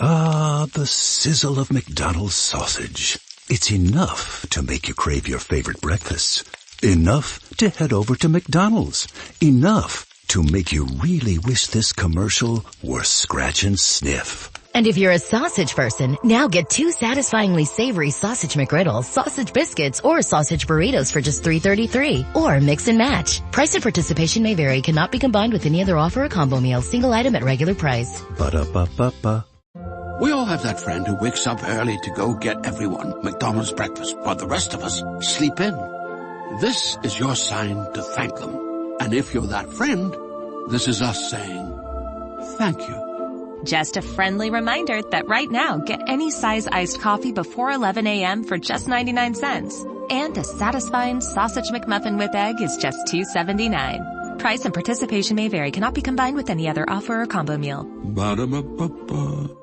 Ah, the sizzle of McDonald's sausage. It's enough to make you crave your favorite breakfasts. Enough to head over to McDonald's. Enough to make you really wish this commercial were scratch and sniff. And if you're a sausage person, now get 2 satisfyingly savory sausage McGriddles, sausage biscuits, or sausage burritos for just $3.33. Or mix and match. Price and participation may vary. Cannot be combined with any other offer or combo meal. Single item at regular price. Ba-da-ba-ba-ba. We all have that friend who wakes up early to go get everyone McDonald's breakfast, while the rest of us sleep in. This is your sign to thank them. And if you're that friend, this is us saying thank you. Just a friendly reminder that right now, get any size iced coffee before 11 a.m. for just 99 cents. And a satisfying sausage McMuffin with egg is just $2.79. Price and participation may vary. Cannot be combined with any other offer or combo meal. Ba-da-ba-ba-ba.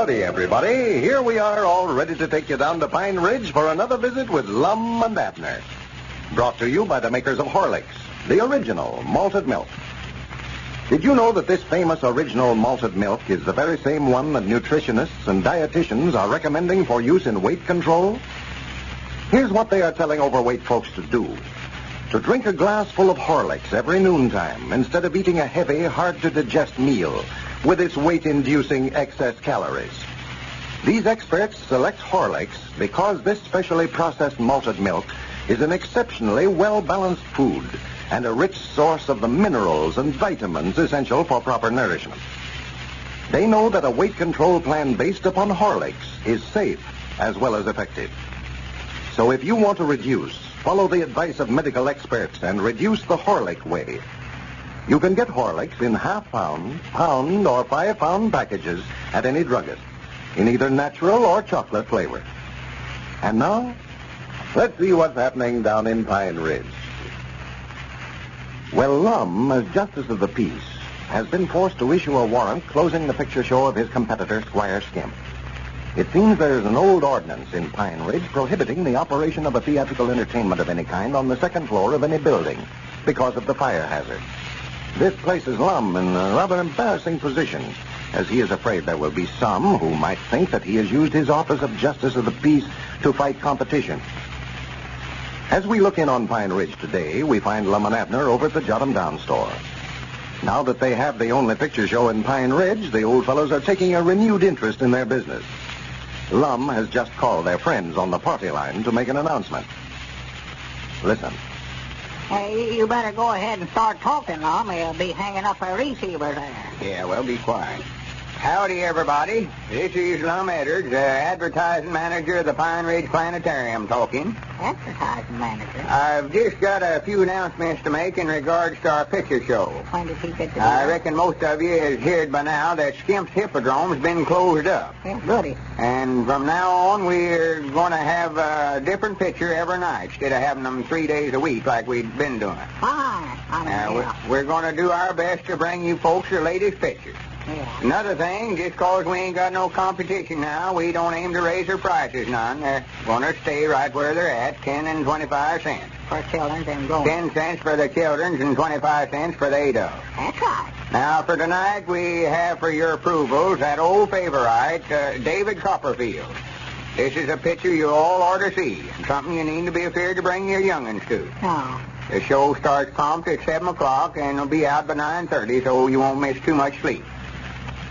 Everybody, here we are all ready to take you down to Pine Ridge for another visit with Lum and Abner. Brought to you by the makers of Horlicks, the original malted milk. Did you know that this famous original malted milk is the very same one that nutritionists and dietitians are recommending for use in weight control? Here's what they are telling overweight folks to do. To drink a glass full of Horlicks every noontime instead of eating a heavy, hard-to-digest meal with its weight-inducing excess calories. These experts select Horlicks because this specially processed malted milk is an exceptionally well-balanced food and a rich source of the minerals and vitamins essential for proper nourishment. They know that a weight control plan based upon Horlicks is safe as well as effective. So if you want to reduce, follow the advice of medical experts and reduce the Horlick way. You can get Horlicks in half-pound, pound, or 5-pound packages at any druggist, in either natural or chocolate flavor. And now, let's see what's happening down in Pine Ridge. Well, Lum, as Justice of the Peace, has been forced to issue a warrant closing the picture show of his competitor, Squire Skimp. It seems there is an old ordinance in Pine Ridge prohibiting the operation of a theatrical entertainment of any kind on the second floor of any building because of the fire hazard. This places Lum in a rather embarrassing position, as he is afraid there will be some who might think that he has used his office of Justice of the Peace to fight competition. As we look in on Pine Ridge today, we find Lum and Abner over at the Jot Em Down store. Now that they have the only picture show in Pine Ridge, the old fellows are taking a renewed interest in their business. Lum has just called their friends on the party line to make an announcement. Listen. Hey, you better go ahead and start talking, Lum. He'll be hanging up a receiver there. Yeah, well, be quiet. Howdy, everybody. This is Lum Eddard, advertising manager of the Pine Ridge Planetarium talking. Advertising manager? I've just got a few announcements to make in regards to our picture show. When did he get to do I that? reckon most of you has heard by now that Skimp's Hippodrome's been closed up. Yeah, goody. And from now on, we're going to have a different picture every night instead of having them 3 days a week like we've been doing. Fine. We're going to do our best to bring you folks the latest pictures. Yeah. Another thing, just 'cause we ain't got no competition now, we don't aim to raise their prices none. They're going to stay right where they're at, 10 and 25 cents. For children and grown. 10 cents for the children's and 25 cents for the adults. That's right. Now, for tonight, we have for your approvals that old favorite, David Copperfield. This is a picture you all ought to see, and something you need to be afraid to bring your young'uns to. No. The show starts prompt at 7 o'clock, and it'll be out by 9:30, so you won't miss too much sleep.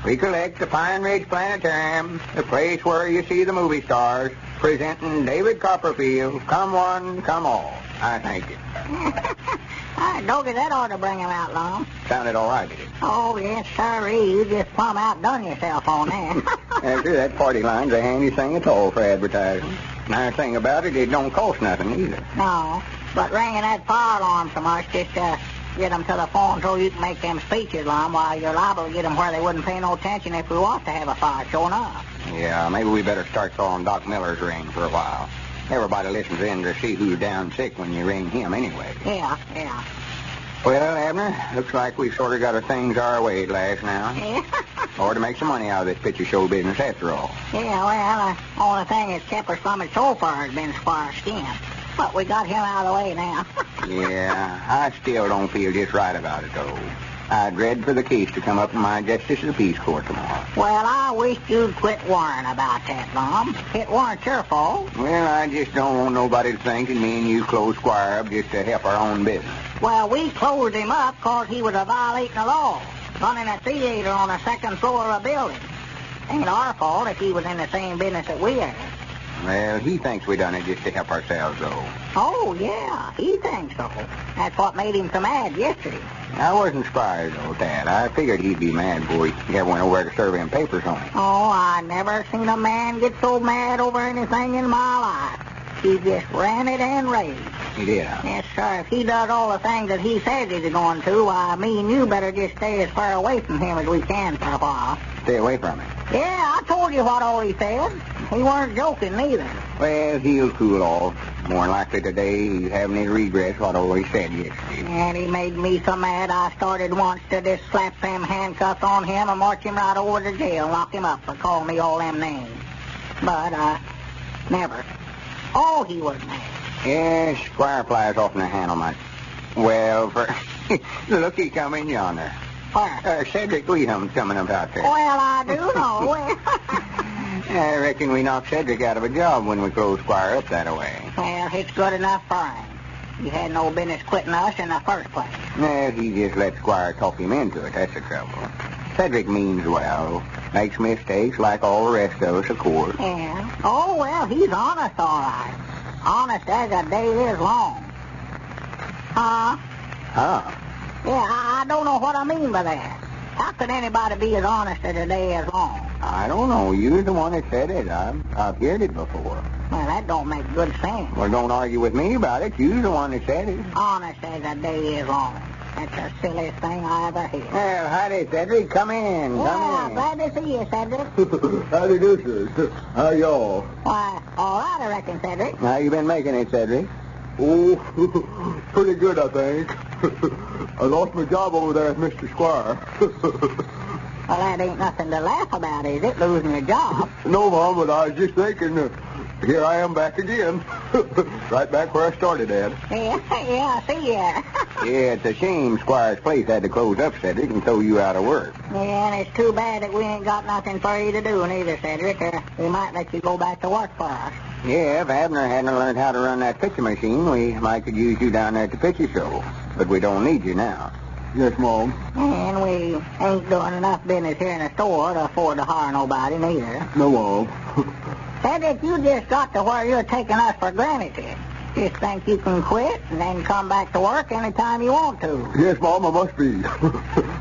Recollect the Pine Ridge Planetarium, the place where you see the movie stars. presenting David Copperfield, come one, come all. I thank you. Doggy, that ought to bring him out, Lum. Sounded all right, did it? Oh, yes, sirree. You just plumb outdone yourself on that. After that party line's a handy thing at all for advertising. Nice thing about it, it don't cost nothing either. No, but ringing that fire alarm so much just get them to the phone so you can make them speeches, Lum, while you're liable to get them where they wouldn't pay no attention if we was to have a fire showing up. Yeah, maybe we better start calling Doc Miller's ring for a while. Everybody listens in to see who's down sick when you ring him anyway. Yeah. Well, Abner, looks like we sort of got our things our way at last now. Yeah. Or to make some money out of this picture show business after all. Yeah, well, the only thing that's kept us from it so far has been Squire Skimp. But we got him out of the way now. Yeah, I still don't feel just right about it, though. I dread for the case to come up in my Justice of the Peace Court tomorrow. Well, I wish you'd quit worrying about that, Lum. It weren't your fault. Well, I just don't want nobody to think that me and you closed Squire up just to help our own business. Well, we closed him up 'cause he was violating the law, running a theater on the second floor of a building. Ain't our fault if he was in the same business that we are. Well, he thinks we done it just to help ourselves, though. Oh, yeah, he thinks so. That's what made him so mad yesterday. I wasn't surprised, though, Dad. I figured he'd be mad before he ever went over to serve him papers on it. Oh, I never seen a man get so mad over anything in my life. He just ranted and raved. He did, huh? Yes, sir. If he does all the things that he says he's going to, why, me and you better just stay as far away from him as we can for a while. Stay away from him. Yeah, I told you what all he said. He weren't joking neither. Well, he'll cool off. More likely today he's having his regrets what all he said yesterday. And he made me so mad I started once to just slap them handcuffs on him and march him right over to jail, lock him up for calling me all them names. But never. Oh, he was mad. Yes, Squire flies off in the handle much. Well, look, he coming yonder. Where? Cedric Leham's coming up out there. Well, I do know. I reckon we knocked Cedric out of a job when we closed Squire up that way. Well, it's good enough for him. He had no business quitting us in the first place. Well, he just let Squire talk him into it. That's the trouble. Cedric means well. Makes mistakes like all the rest of us, of course. Yeah. Oh, well, he's honest, all right. Honest as a day is long. Huh? Yeah, I don't know what I mean by that. How could anybody be as honest as a day is long? I don't know. You're the one that said it. I've heard it before. Well, that don't make good sense. Well, don't argue with me about it. You're the one that said it. Honest as a day is long. That's the silliest thing I ever heard. Well, howdy, Cedric. Come in. Yeah, glad to see you, Cedric. Howdy do, sir. How y'all? Why, all right, I reckon, Cedric. How you been making it, Cedric? Oh, pretty good, I think. I lost my job over there at Mr. Squire. Well, that ain't nothing to laugh about, is it, losing your job? No, Mom, but I was just thinking, here I am back again. Right back where I started at. Yeah, I see ya. Yeah, it's a shame Squire's place had to close up, Cedric, and throw you out of work. Yeah, and it's too bad that we ain't got nothing for you to do neither, Cedric. We might let you go back to work for us. Yeah, if Abner hadn't learned how to run that picture machine, we might could use you down there at the picture show. But we don't need you now. Yes, Mom. And we ain't doing enough business here in the store to afford to hire nobody neither. No, Mom. Cedric, you just got to where you're taking us for granted. Just think you can quit and then come back to work anytime you want to. Yes, Mom, I must be.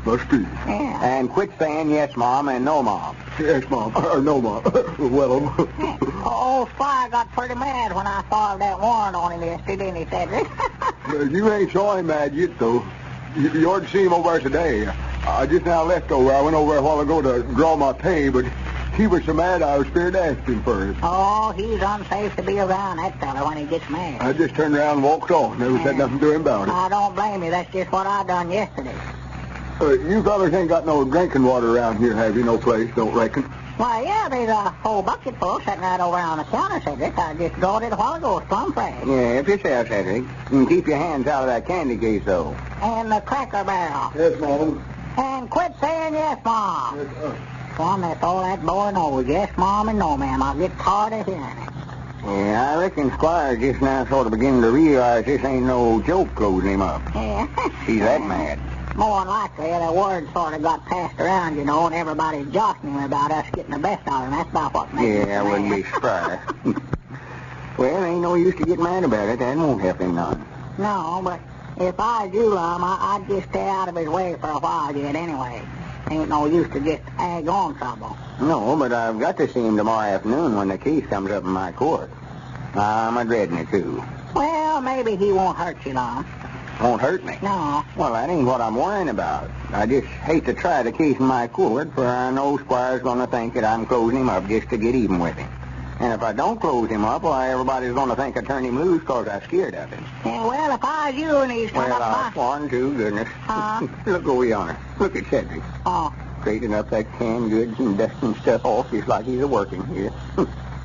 Must be. Yeah. And quit saying yes, Mom, and no, Mom. Yes, Mom. No, Mom. Well, Old Squire got pretty mad when I filed that warrant on him yesterday, didn't he, Cedric? you ain't saw him mad yet, though. You ought to see him over there today. I just now left over. I went over there a while ago to draw my pay, but he was so mad I was scared to ask him for it. Oh, he's unsafe to be around, that fella, when he gets mad. I just turned around and walked off. Never said nothing to him about it. I don't blame you. That's just what I done yesterday. You fellas ain't got no drinking water around here, have you? No place, don't reckon. Why, yeah, there's a whole bucket full sitting right over on the counter, Cedric. I just drawed it a while ago. It's plumb fresh. Yeah, help yourself, Cedric. And keep your hands out of that candy case, though. And the Cracker Barrel. Yes, Mom. And quit saying yes, Mom. Yes, Son, that's all that boy knows. Yes, Mom, and no, ma'am. I'll get tired of hearing it. Yeah, I reckon Squire just now sort of beginning to realize this ain't no joke closing him up. Yeah. He's that mad. More than likely, the word sort of got passed around, you know, and everybody's jostling about us getting the best out of him. That's about what makes Yeah, I wouldn't be surprised. Well, ain't no use to get mad about it. That won't help him none. No, but if I was you, Lum, I'd just stay out of his way for a while yet anyway. Ain't no use to just ag on trouble. No, but I've got to see him tomorrow afternoon when the case comes up in my court. I'm a-dreading it, too. Well, maybe he won't hurt you, Lum. Won't hurt me? No. Well, that ain't what I'm worrying about. I just hate to try the case in my court, for I know Squire's going to think that I'm closing him up just to get even with him. And if I don't close him up, why, everybody's going to think I turned him loose because I'm scared of him. Yeah, well, if I was you and he's come Well, up I've sworn to, goodness. Look over yonder. Look at Cedric. Oh. Straightening up that canned goods and dusting stuff off just like he's a-working here.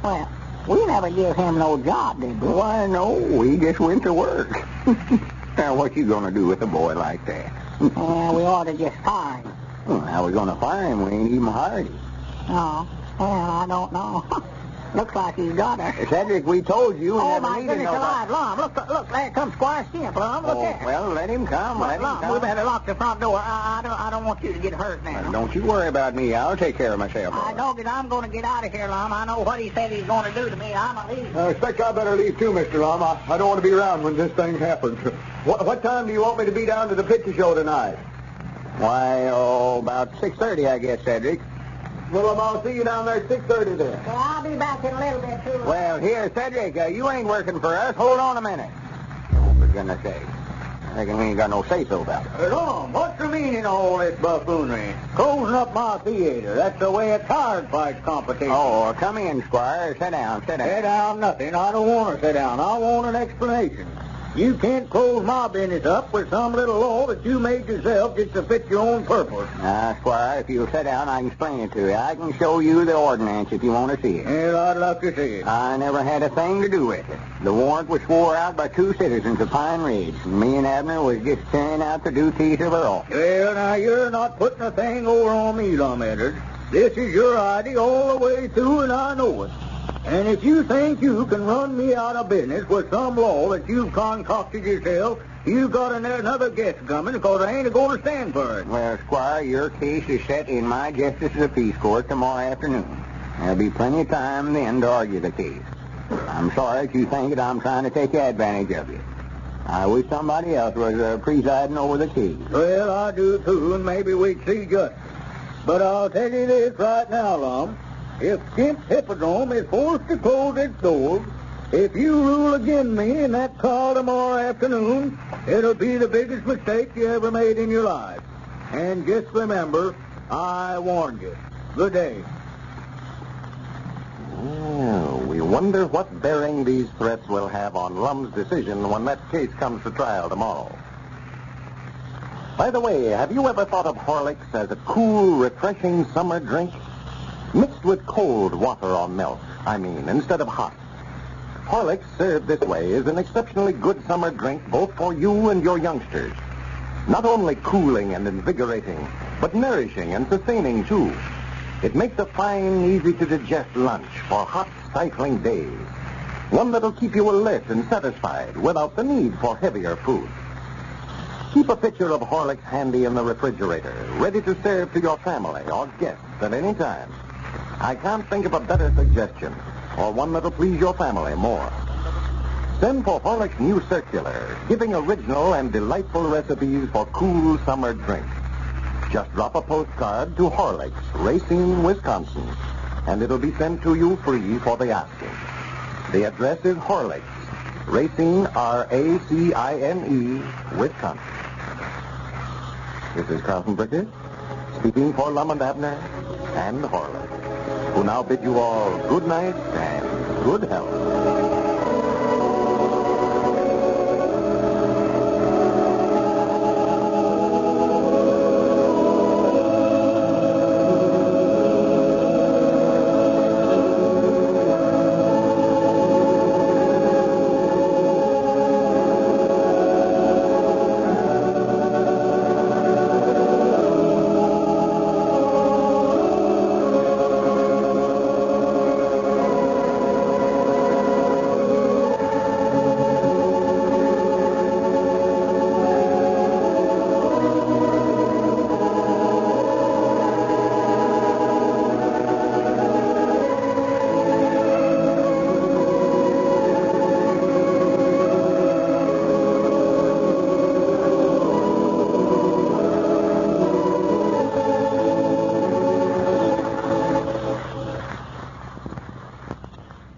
Well, we never give him no job, did we? Why, no. He just went to work. Now, what you going to do with a boy like that? Yeah, we ought to just fire him. Well, how we going to fire him? We ain't even hired him. Oh, well, I don't know. Looks like he's got her. Cedric, we told you we Oh, never my needed goodness alive, Lum. Look, there comes Squire Skimp, Lum. Look there. Well, let him come. Let him Lum, come. we better lock the front door. I don't want you to get hurt now. Don't you worry about me. I'll take care of myself. I know that I'm going to get out of here, Lum. I know what he said he's going to do to me. I'm a leave. I expect I better leave too, Mr. Lum. I don't want to be around when this thing happens. What time do you want me to be down to the picture show tonight? Why, about 6:30, I guess, Cedric. Well, I'll see you down there at 6:30 then. Well, I'll be back in a little bit, too. Well, here, Cedric, you ain't working for us. Hold on a minute. Oh, for goodness sake. I reckon we ain't got no say-so about it. Lum, what's the meaning of all this buffoonery? Closing up my theater. That's the way a card fight competition. Oh, come in, Squire. Sit down. Sit down nothing. I don't want to sit down. I want an explanation. You can't close my business up with some little law that you made yourself just to fit your own purpose. Now, Squire, if you'll sit down, I can explain it to you. I can show you the ordinance if you want to see it. Well, I'd love to see it. I never had a thing to do with it. The warrant was swore out by 2 citizens of Pine Ridge, and me and Abner was just carrying out the duties of our office. Well, now, you're not putting a thing over on me, Lum Edwards. This is your idea all the way through, and I know it. And if you think you can run me out of business with some law that you've concocted yourself, you've got another guess coming, because I ain't going to stand for it. Well, Squire, your case is set in my Justice of the Peace Court tomorrow afternoon. There'll be plenty of time then to argue the case. I'm sorry that you think that I'm trying to take advantage of you. I wish somebody else was presiding over the case. Well, I do, too, and maybe we'd see justice. But I'll tell you this right now, Lum. If Skimp's Hippodrome is forced to close its doors, if you rule against me in that call tomorrow afternoon, it'll be the biggest mistake you ever made in your life. And just remember, I warned you. Good day. Oh, we wonder what bearing these threats will have on Lum's decision when that case comes to trial tomorrow. By the way, have you ever thought of Horlicks as a cool, refreshing summer drink? Mixed with cold water or milk, instead of hot. Horlicks, served this way, is an exceptionally good summer drink both for you and your youngsters. Not only cooling and invigorating, but nourishing and sustaining, too. It makes a fine, easy-to-digest lunch for hot, stifling days. One that'll keep you alert and satisfied without the need for heavier food. Keep a pitcher of Horlicks handy in the refrigerator, ready to serve to your family or guests at any time. I can't think of a better suggestion, or one that'll please your family more. Send for Horlicks' new circular, giving original and delightful recipes for cool summer drinks. Just drop a postcard to Horlicks, Racine, Wisconsin, and it'll be sent to you free for the asking. The address is Horlicks, Racine, R-A-C-I-N-E, Wisconsin. This is Carlton Bricker, speaking for Lum and Abner and Horlicks, who now bid you all good night and good health.